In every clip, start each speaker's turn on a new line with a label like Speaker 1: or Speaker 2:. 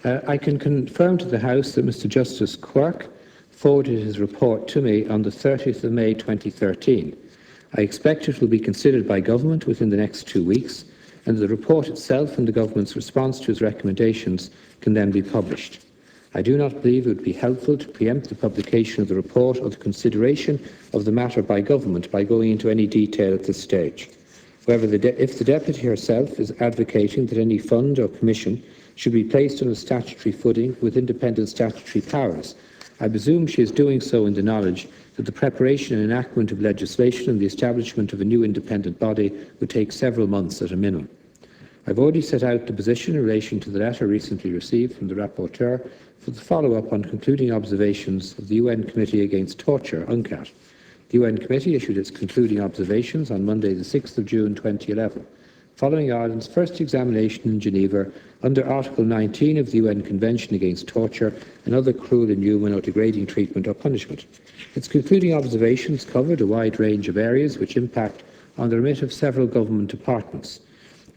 Speaker 1: I can confirm to the House that Mr Justice Quirke forwarded his report to me on the 30th of May 2013. I expect it will be considered by Government within the next 2 weeks, and the report itself and the Government's response to his recommendations can then be published. I do not believe it would be helpful to preempt the publication of the report or the consideration of the matter by Government by going into any detail at this stage. However, if the Deputy herself is advocating that any fund or commission should be placed on a statutory footing with independent statutory powers, I presume she is doing so in the knowledge that the preparation and enactment of legislation and the establishment of a new independent body would take several months at a minimum. I have already set out the position in relation to the letter recently received from the Rapporteur for the follow-up on concluding observations of the UN Committee Against Torture, UNCAT. The UN Committee issued its concluding observations on Monday, the 6th of June 2011, following Ireland's first examination in Geneva under Article 19 of the UN Convention Against Torture and other cruel, inhuman or degrading treatment or punishment. Its concluding observations covered a wide range of areas which impact on the remit of several government departments.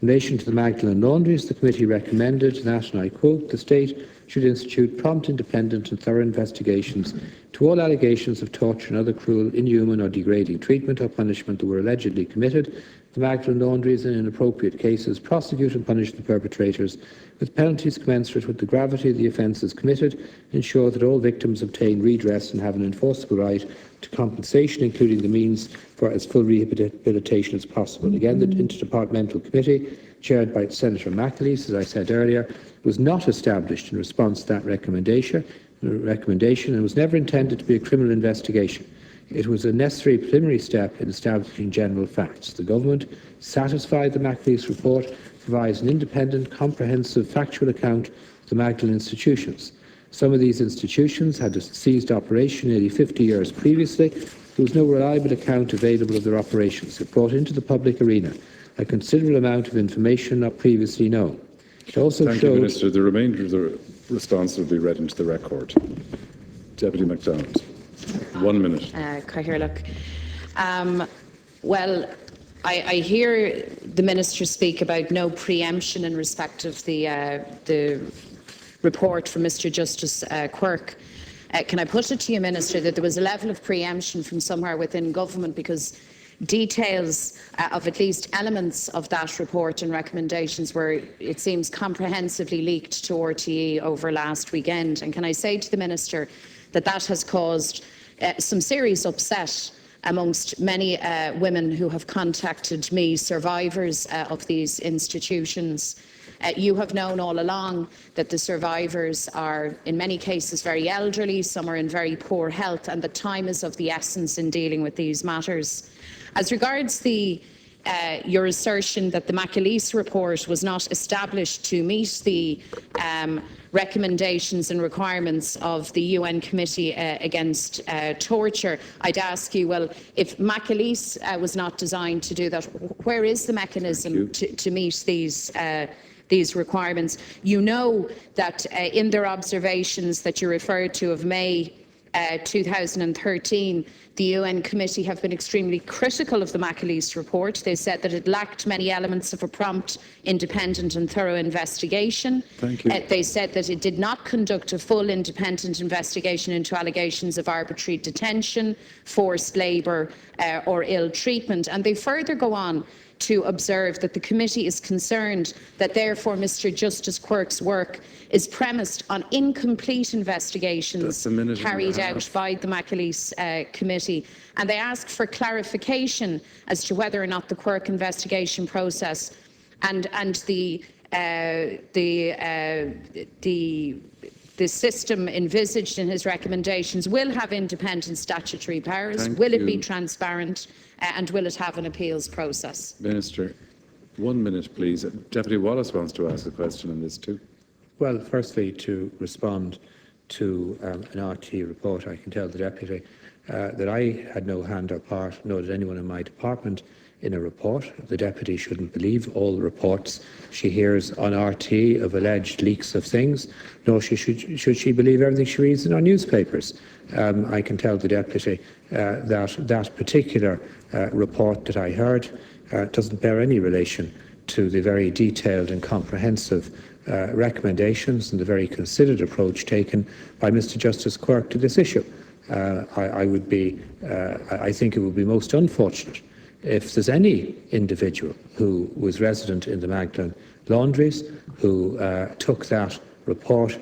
Speaker 1: In relation to the Magdalen laundries, the committee recommended that, and I quote, the State should institute prompt, independent and thorough investigations to all allegations of torture and other cruel, inhuman or degrading treatment or punishment that were allegedly committed. The Magdalen laundries, and in appropriate cases, prosecute and punish the perpetrators with penalties commensurate with the gravity of the offences committed, ensure that all victims obtain redress and have an enforceable right to compensation, including the means for as full rehabilitation as possible. Again, the Interdepartmental Committee, chaired by Senator McAleese, as I said earlier, was not established in response to that recommendation and was never intended to be a criminal investigation. It was a necessary preliminary step in establishing general facts. The Government, satisfied the McAleese report, provides an independent, comprehensive, factual account of the Magdalen institutions. Some of these institutions had a ceased operation nearly 50 years previously. There was no reliable account available of their operations. It brought into the public arena a considerable amount of information not previously known. It also
Speaker 2: Thank you, Minister. The remainder of the response will be read into the record. Deputy McDonald. 1 minute.
Speaker 3: Well, I hear the Minister speak about no preemption in respect of the report from Mr Justice Quirke. Can I put it to you, Minister, that there was a level of preemption from somewhere within government, because details of at least elements of that report and recommendations were, it seems, comprehensively leaked to RTE over last weekend. And can I say to the Minister that that has caused some serious upset amongst many women who have contacted me, survivors of these institutions. You have known all along that the survivors are in many cases very elderly, some are in very poor health, and that time is of the essence in dealing with these matters. As regards your assertion that the McAleese report was not established to meet the recommendations and requirements of the UN Committee Against Torture, I'd ask you, well, if McAleese was not designed to do that, where is the mechanism to meet these requirements? You know that in their observations that you referred to of May 2013, the UN Committee have been extremely critical of the McAleese report. They said that it lacked many elements of a prompt, independent and thorough investigation.
Speaker 2: Thank you.
Speaker 3: They said that it did not conduct a full independent investigation into allegations of arbitrary detention, forced labour or ill treatment. And they further go on to observe that the committee is concerned that therefore Mr Justice Quirke's work is premised on incomplete investigations carried out by the McAleese committee, and they ask for clarification as to whether or not the Quirke investigation process and the system envisaged in his recommendations will have independent statutory powers. Will it be transparent? And will it have an appeals process?
Speaker 2: Minister, 1 minute, please. Deputy Wallace wants to ask a question on this too.
Speaker 1: Well, firstly, to respond to an RT report, I can tell the Deputy that I had no hand or part, nor did anyone in my department, in a report. The Deputy shouldn't believe all the reports she hears on RT of alleged leaks of things, nor should she believe everything she reads in our newspapers. I can tell the Deputy that particular report that I heard doesn't bear any relation to the very detailed and comprehensive recommendations and the very considered approach taken by Mr. Justice Quirk to this issue. I think it would be most unfortunate if there's any individual who was resident in the Magdalen laundries who took that report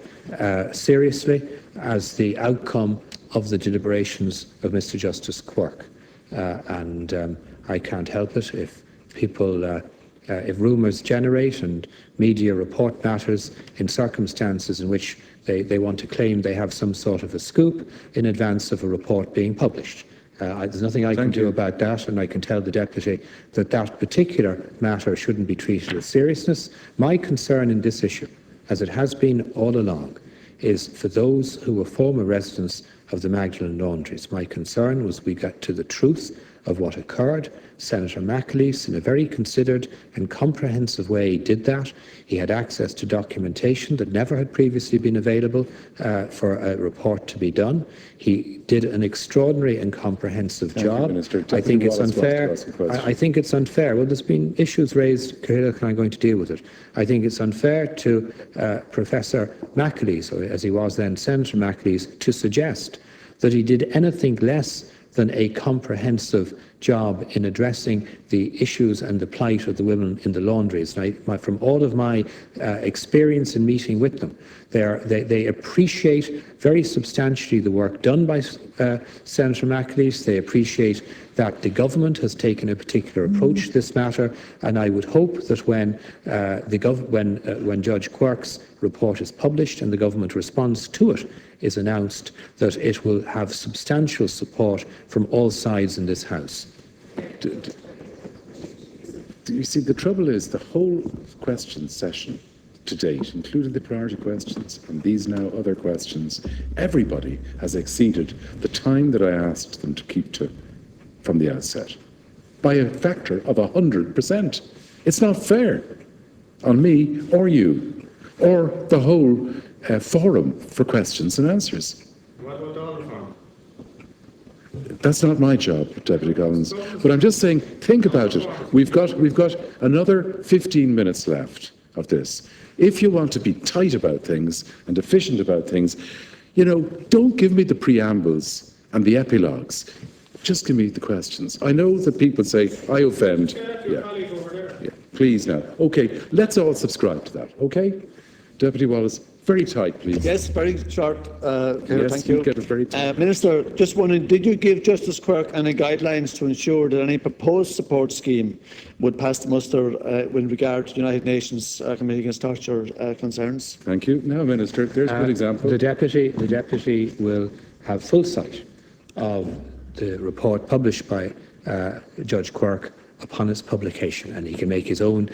Speaker 1: seriously as the outcome of the deliberations of Mr. Justice Quirk. I can't help it if people, if rumours generate and media report matters in circumstances in which they want to claim they have some sort of a scoop in advance of a report being published. There's nothing I can do about that, and I can tell the Deputy that that particular matter shouldn't be treated with seriousness. My concern in this issue, as it has been all along, is for those who were former residents of the Magdalen laundries. My concern was we got to the truth of what occurred. Senator McAleese, in a very considered and comprehensive way, did that. He had access to documentation that never had previously been available for a report to be done. He did an extraordinary and comprehensive job. I think it's unfair. I think it's unfair. Well, there's been issues raised, Cahill, and I'm going to deal with it. I think it's unfair to Professor McAleese, or as he was then Senator McAleese, to suggest that he did anything less than a comprehensive job in addressing the issues and the plight of the women in the laundries. And from all of my experience in meeting with them, they appreciate very substantially the work done by Senator McAleese. They appreciate that the government has taken a particular approach to this matter, and I would hope that when Judge Quirk's report is published and the government response to it is announced, that it will have substantial support from all sides in this House.
Speaker 2: You see, the trouble is the whole question session to date, including the priority questions and these now other questions, everybody has exceeded the time that I asked them to keep to from the outset by a factor of 100%. It's not fair on me or you or the whole forum for questions and answers.
Speaker 4: What about all the forum?
Speaker 2: That's not my job, Deputy Collins. But I'm just saying, think about it. We've got another 15 minutes left of this. If you want to be tight about things and efficient about things, don't give me the preambles and the epilogues. Just give me the questions. I know that people say, I offend. Yeah. Please now. Okay, let's all subscribe to that, okay? Deputy Wallace, very tight, please.
Speaker 5: Yes, very short.
Speaker 2: Yes,
Speaker 5: thank you.
Speaker 2: Get it very tight.
Speaker 5: Minister, just wondering, did you give Justice Quirk any guidelines to ensure that any proposed support scheme would pass the muster with regard to the United Nations Committee Against Torture concerns?
Speaker 2: Thank you. Now, Minister, there's a good example.
Speaker 1: The Deputy will have full sight of the report published by Judge Quirk upon its publication, and he can make his own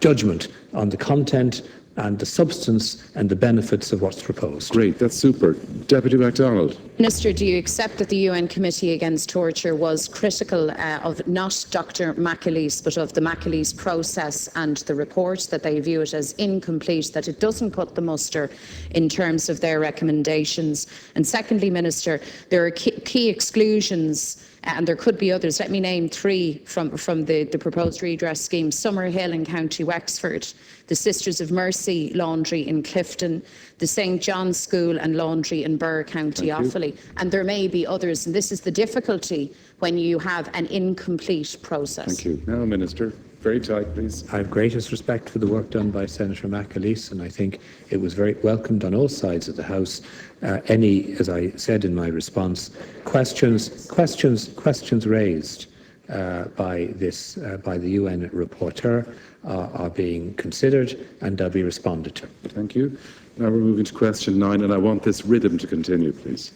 Speaker 1: judgment on the content and the substance and the benefits of what's proposed.
Speaker 2: Great, that's super. Deputy McDonald.
Speaker 3: Minister, do you accept that the UN Committee Against Torture was critical of not Dr. McAleese, but of the McAleese process and the report, that they view it as incomplete, that it doesn't cut the muster in terms of their recommendations? And secondly, Minister, there are key exclusions, and there could be others. Let me name three from the proposed redress scheme: Summerhill in County Wexford, the Sisters of Mercy Laundry in Clifton, the St John's School and Laundry in Birr, County Offaly. And there may be others, and this is the difficulty when you have an incomplete process.
Speaker 2: Thank you. Now, Minister, very tight, please.
Speaker 1: I have greatest respect for the work done by Senator McAleese, and I think it was very welcomed on all sides of the House. As I said in my response, questions raised by the UN rapporteur are being considered, and they'll be responded to.
Speaker 2: Thank you. Now we're moving to question 9, and I want this rhythm to continue, please.